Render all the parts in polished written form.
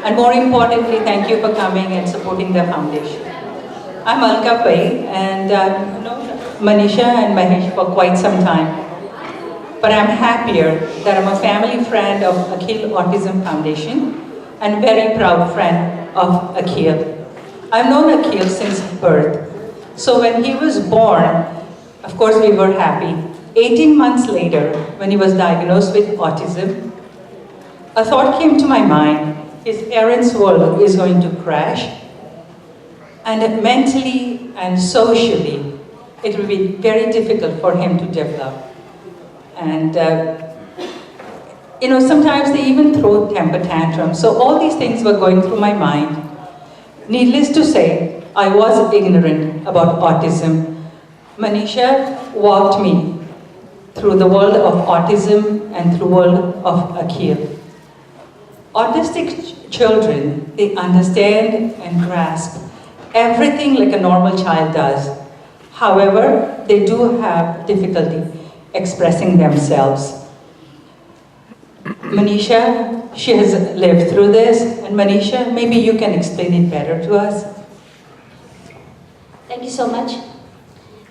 And more importantly, thank you for coming and supporting the foundation. I'm Alka Pai, and I've known Manisha and Mahesh for quite some time. But I'm happier that I'm a family friend of Akhil Autism Foundation and very proud friend of Akhil. I've known Akhil since birth. So when he was born, of course we were happy. 18 months later, when he was diagnosed with autism, a thought came to my mind: his parents' world is going to crash, and mentally and socially, it will be very difficult for him to develop. And sometimes they even throw temper tantrums. So all these things were going through my mind. Needless to say, I was ignorant about autism. Manisha walked me through the world of autism and through the world of Akhil. Autistic children, they understand and grasp everything like a normal child does. However, they do have difficulty expressing themselves. Manisha, she has lived through this, and Manisha, maybe you can explain it better to us. Thank you so much.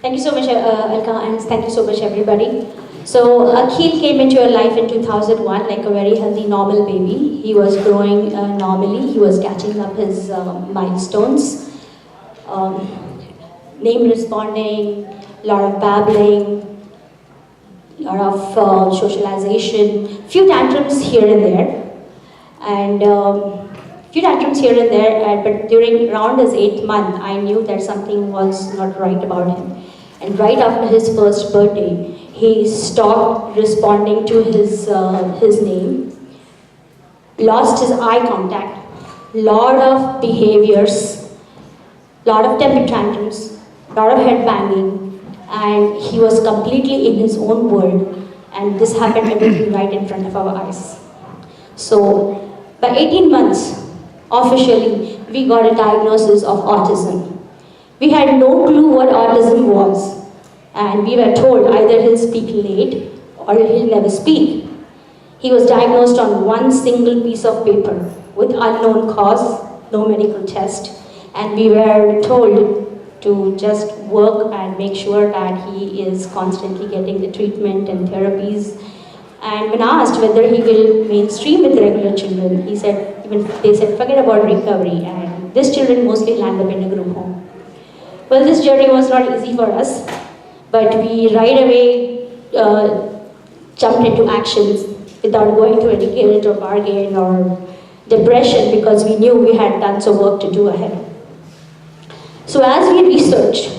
Thank you so much, Alka, and thank you so much, everybody. So, Akhil came into your life in 2001 like a very healthy, normal baby. He was growing normally. He was catching up his milestones. Name responding, a lot of babbling, a lot of socialization, few tantrums here and there. But during around his 8th month, I knew that something was not right about him. And right after his first birthday, he stopped responding to his name, lost his eye contact, lot of behaviors, lot of temper tantrums, lot of head banging, and he was completely in his own world, and this happened everything right in front of our eyes. So, by 18 months, officially, we got a diagnosis of autism. We had no clue what autism was, and we were told either he'll speak late or he'll never speak. He was diagnosed on one single piece of paper with unknown cause, no medical test, and we were told to just work and make sure that he is constantly getting the treatment and therapies. And when asked whether he will mainstream with regular children, they said, forget about recovery, and these children mostly land up in a group home. Well, this journey was not easy for us, but we right away jumped into actions without going through any guilt or bargain or depression, because we knew we had tons of work to do ahead. So as we researched,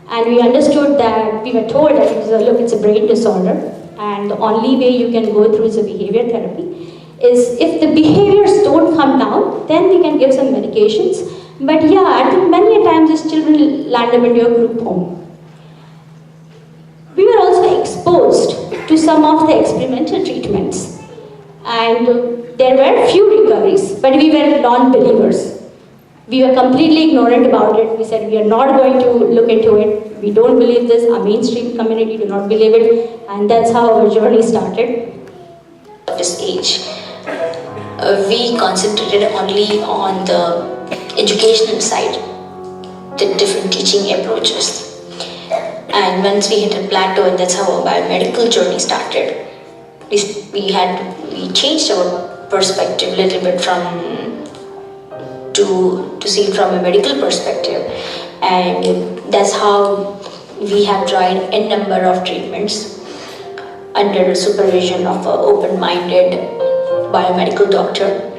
and we understood that we were told that it's a brain disorder, and the only way you can go through is a behavior therapy, is if the behaviors don't come down, then we can give some medications. But yeah, I think many a times these children land up into a group home. We were also exposed to some of the experimental treatments, and there were few recoveries, but we were non-believers. We were completely ignorant about it. We said we are not going to look into it. We don't believe this. Our mainstream community do not believe it, and that's how our journey started. At this age, we concentrated only on the educational side, the different teaching approaches. And once we hit a plateau, and that's how our biomedical journey started, we changed our perspective a little bit to see it from a medical perspective, and that's how we have tried a number of treatments under the supervision of an open-minded biomedical doctor,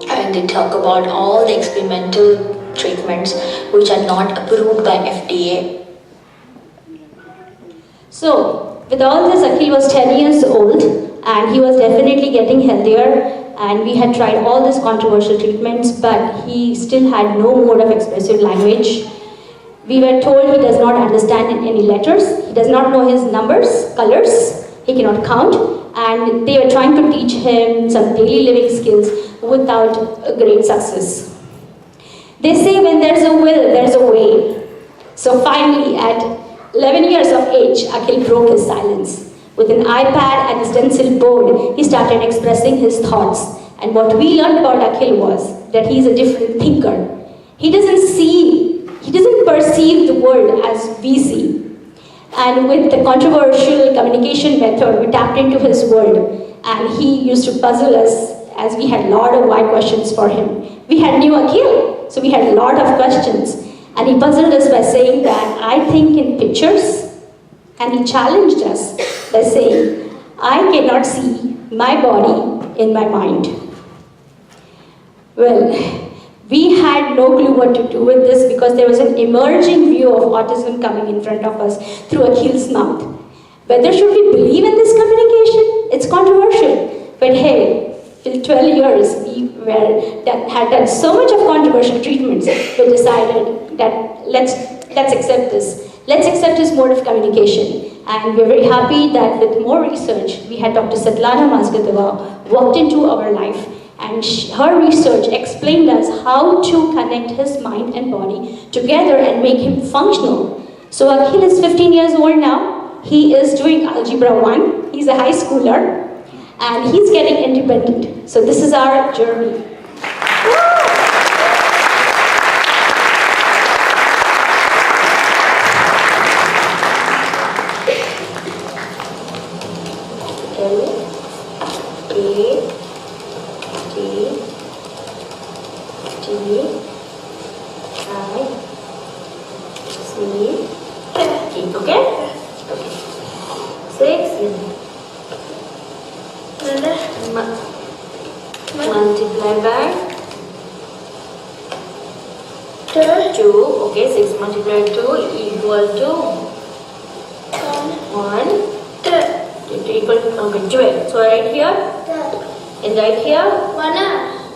and they talk about all the experimental treatments which are not approved by FDA. So, with all this, Akhil was 10 years old, and he was definitely getting healthier, and we had tried all these controversial treatments, but he still had no mode of expressive language. We were told he does not understand any letters, he does not know his numbers, colors, he cannot count, and they were trying to teach him some daily living skills without a great success. They say when there's a will, there's a way. So finally, at 11 years of age, Akhil broke his silence. With an iPad and a stencil board, he started expressing his thoughts, And what we learned about Akhil was that he's a different thinker. He doesn't perceive the world as we see. And with the controversial communication method, we tapped into his world, and he used to puzzle us as we had a lot of why questions for him. We had new Akhil, so we had a lot of questions. And he puzzled us by saying that I think in pictures, and he challenged us by saying, I cannot see my body in my mind. Well, we had no clue what to do with this because there was an emerging view of autism coming in front of us through Akhil's mouth. Whether should we believe in this communication? It's controversial. But hey, in 12 years, had done so much of controversial treatments, we decided that let's accept this. Let's accept his mode of communication. And we're very happy that with more research, we had Dr. Svetlana Mazgadova walked into our life, and her research explained us how to connect his mind and body together and make him functional. So Akhil is 15 years old now. He is doing Algebra 1. He's a high schooler. And he's getting independent. So this is our journey. Multiply by 2. Okay, 6 multiplied 2 equal to 1. 2 equal to, okay, 12. So right here and right here 1.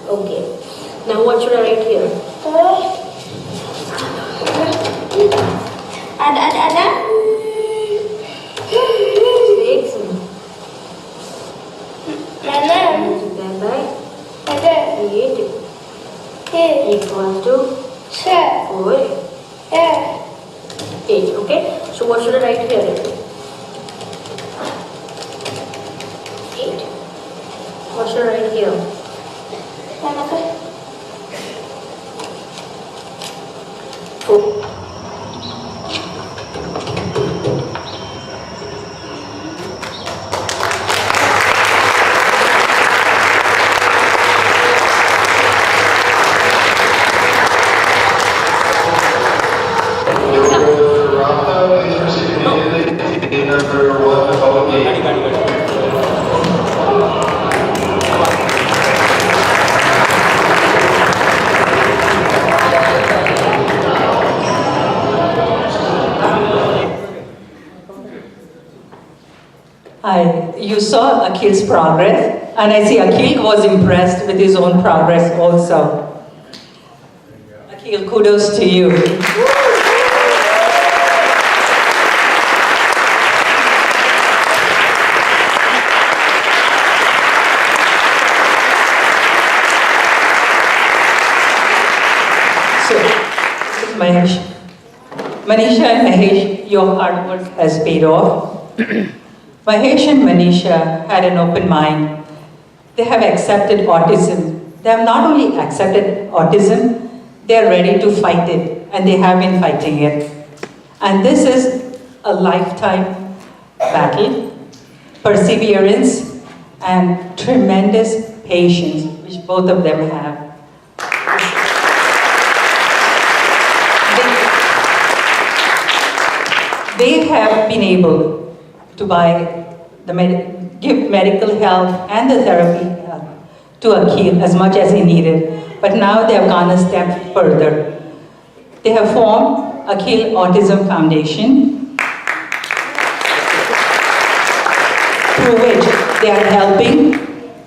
Okay. Now what should I write here? Add. 6 multiplied by 8 equal to 4. 8. Okay. So what should I write here? 8. What should I write here? 4. You saw Akhil's progress, and I see Akhil was impressed with his own progress also. Akhil, kudos to you. So, this is Mahesh. Manisha and Mahesh, your hard work has paid off. Mahesh and Manisha had an open mind. They have accepted autism. They have not only accepted autism, they are ready to fight it, and they have been fighting it. And this is a lifetime battle, perseverance, and tremendous patience, which both of them have. They have been able to give medical help and the therapy help to Akhil as much as he needed. But now they have gone a step further. They have formed Akhil Autism Foundation, through which they are helping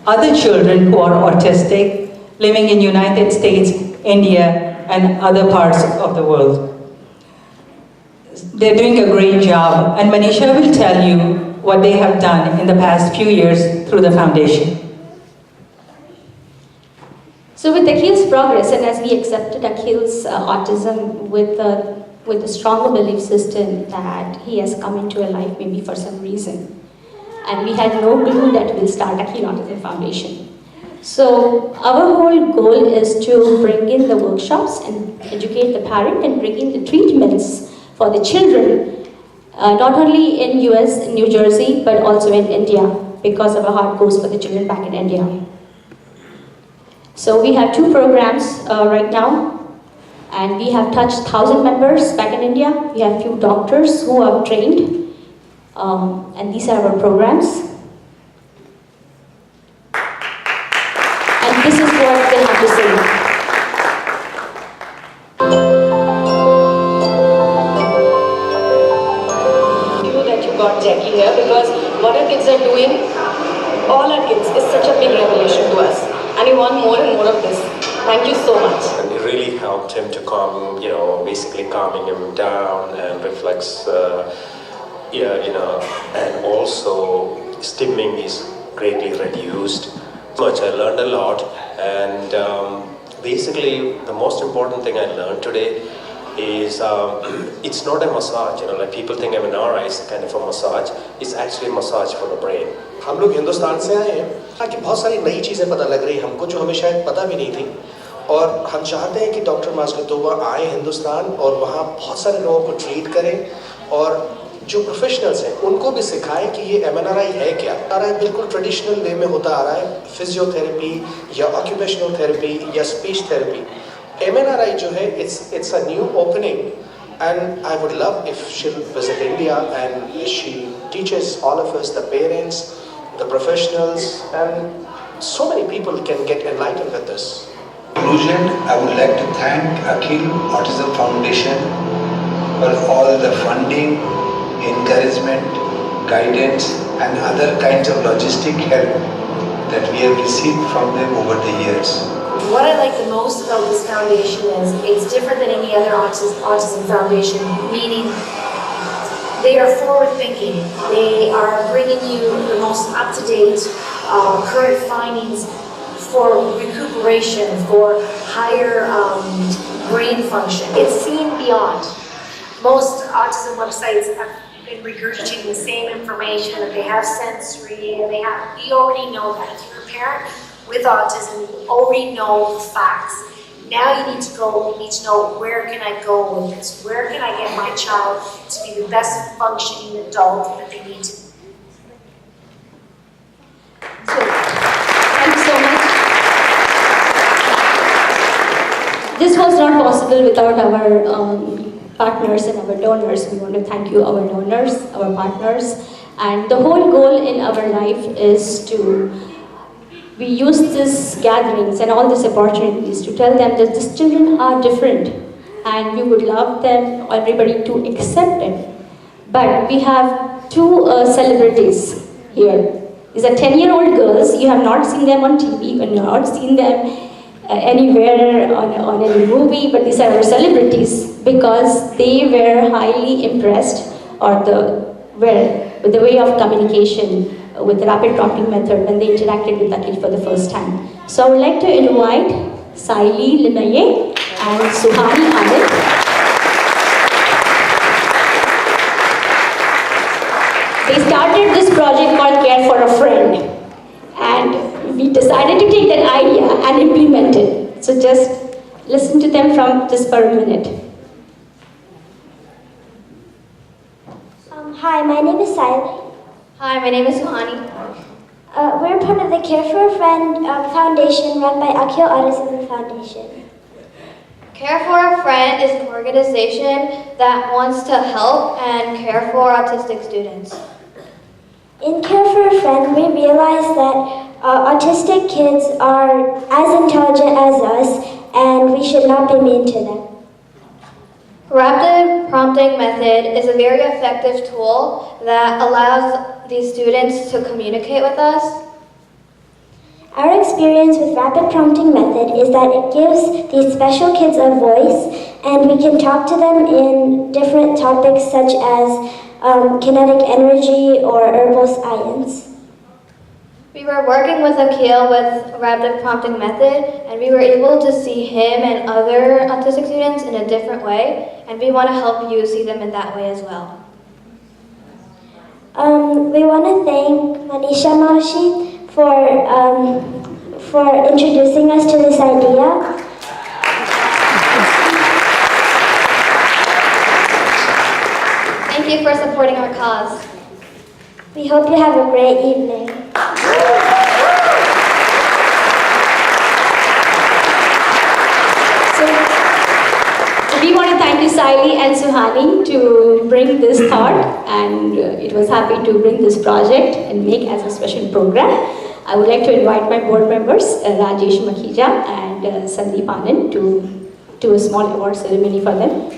other children who are autistic living in United States, India, and other parts of the world. They're doing a great job, and Manisha will tell you what they have done in the past few years through the foundation. So with Akhil's progress, and as we accepted Akhil's autism with a stronger belief system that he has come into our life maybe for some reason, and we had no clue that we'll start Akhil Autism Foundation. So our whole goal is to bring in the workshops and educate the parent and bring in the treatments for the children, not only in US, New Jersey, but also in India, because our heart goes for the children back in India. So we have 2 programs right now, and we have touched 1,000 members back in India. We have few doctors who are trained, and these are our programs. And this is what they have to say. That you got Jackie here, because what our kids are doing, all our kids, is such a big revelation to us. And we want more and more of this. Thank you so much. And it really helped him to calm, basically calming him down and reflex, and also stimming is greatly reduced. Much I learned a lot, and basically the most important thing I learned today is it's not a massage. Like people think MNRI is kind of a massage. It's actually a massage for the brain. हम लोग हिंदुस्तान से आए हैं ताकि बहुत सारी नई चीज़ें पता लग रही हमको जो हमें शायद पता भी नहीं थी, और हम चाहते हैं कि डॉक्टर मास्कतोबा आए हिंदुस्तान और वहाँ बहुत सारे लोगों को ट्रीट करें, और जो प्रोफेशनल्स हैं उनको भी सिखाएं कि ये MNRI है क्या। MNRI बिल्कुल ट्रेडिशनल वे में होता आ रहा है, फिजियोथेरेपी या ऑक्यूपेशनल थेरेपी या स्पीच थेरेपी। MNRI जो है it's a new opening, and I would love if she'll visit India and she teaches all of us, the parents, the professionals, and so many people can get enlightened with this. In conclusion, I would like to thank Akhil Autism Foundation for all the funding, encouragement, guidance, and other kinds of logistic help that we have received from them over the years. What I like the most about this foundation is it's different than any other autism foundation, meaning they are forward thinking. They are bringing you the most up-to-date current findings for recuperation, for higher brain function. It's seen beyond. Most autism websites have been regurgitating the same information, that they have sensory, and we already know that. If you're a parent with autism, you already know the facts. Now you need to know, where can I go with this? Where can I get my child to be the best functioning adult that they need to be? So, thank you so much. This was not possible without our partners and our donors. We want to thank you, our donors, our partners. And the whole goal in our life is we use these gatherings and all these opportunities to tell them that these children are different and we would love them, everybody to accept it. But we have 2 celebrities here. These are 10-year-old girls. You have not seen them on TV, you have not seen them anywhere on any movie, but these are our celebrities because they were highly impressed with the way of communication with the rapid prompting method when they interacted with Akhil for the first time. So I would like to invite Saili Linaye and Suhani Adit. They started this project called Care for a Friend, and we decided to take that idea and implement it. So just listen to them from just for a minute. Hi, my name is Saili. Hi, my name is Suhani. We're part of the Care for a Friend Foundation run by Akhil Autism Foundation. Care for a Friend is an organization that wants to help and care for autistic students. In Care for a Friend, we realize that autistic kids are as intelligent as us, and we should not be mean to them. Rapid prompting method is a very effective tool that allows these students to communicate with us. Our experience with rapid prompting method is that it gives these special kids a voice, and we can talk to them in different topics such as kinetic energy or herbal science. We were working with Akhil with rapid prompting method, and we were able to see him and other autistic students in a different way, and we want to help you see them in that way as well. We want to thank Manisha Maushi for for introducing us to this idea. Thank you for supporting our cause. We hope you have a great evening. So we want to thank you, Saili and Suhani, to bring this thought, and it was happy to bring this project and make as a special program. I would like to invite my board members, Rajesh Makhija and Sandeep Anand, to do a small award ceremony for them.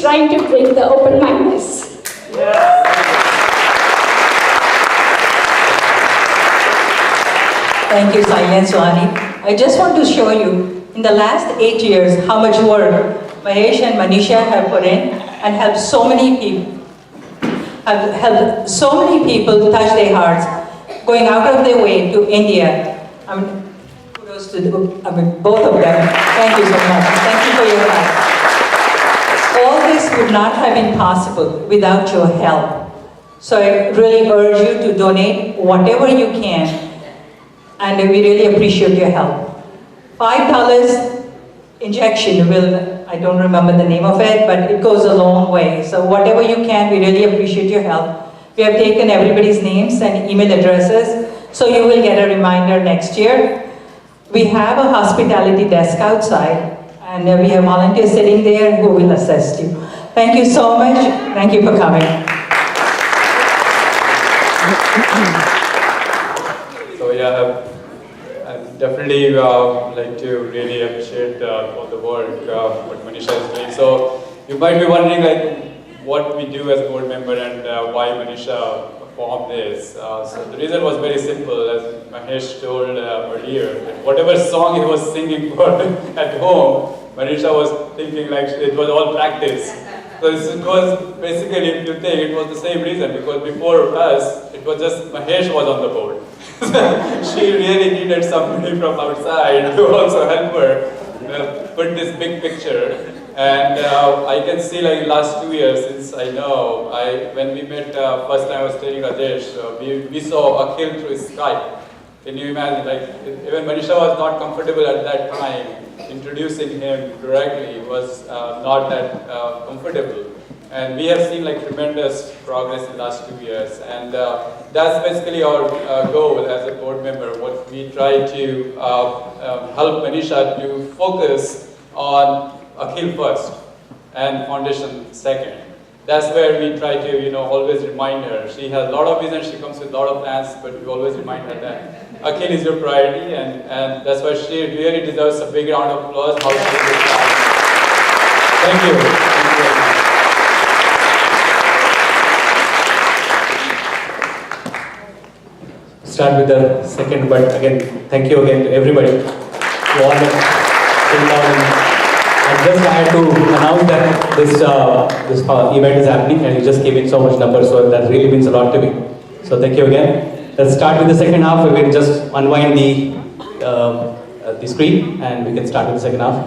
Trying to bring the open-mindedness. Thank you, Saili and Suhani. I just want to show you, in the last 8 years, how much work Mahesh and Manisha have put in and helped so many people. Have helped so many people touch their hearts, going out of their way to India. Kudos to both of them. Thank you so much. Thank you for your help. All this would not have been possible without your help. So I really urge you to donate whatever you can, and we really appreciate your help. $5 injection will, I don't remember the name of it, but it goes a long way. So whatever you can, we really appreciate your help. We have taken everybody's names and email addresses, so you will get a reminder next year. We have a hospitality desk outside, and we have volunteers sitting there who will assist you. Thank you so much. Thank you for coming. So yeah, I definitely like to really appreciate all the work what Manisha is doing. So you might be wondering like what we do as a board member and why Manisha formed this. So the reason was very simple, as Mahesh told earlier. Whatever song he was singing for at home, Manisha was thinking like it was all practice. So it was basically, if you think, it was the same reason, because before us, it was just Mahesh was on the board. She really needed somebody from outside to also help her put this big picture. And I can see like last 2 years since I know, when we met first time I was telling Rajesh, we saw Akhil through Skype. Can you imagine, like even Manisha was not comfortable at that time, introducing him directly was not that comfortable. And we have seen like tremendous progress in the last 2 years. And that's basically our goal as a board member. What we try to help Manisha to focus on Akhil first and foundation second. That's where we try to, always remind her. She has a lot of vision, she comes with a lot of plans, but we always remind her that Akhil is your priority, and that's why she really deserves a big round of applause. How she did that. Thank you. Thank you very much. Start with the second, but again, thank you again to everybody who all came down. And just I had to announce that this event is happening, and you just came in so much numbers, so that really means a lot to me. So thank you again. Let's start with the second half. We can just unwind the screen, and we can start with the second half.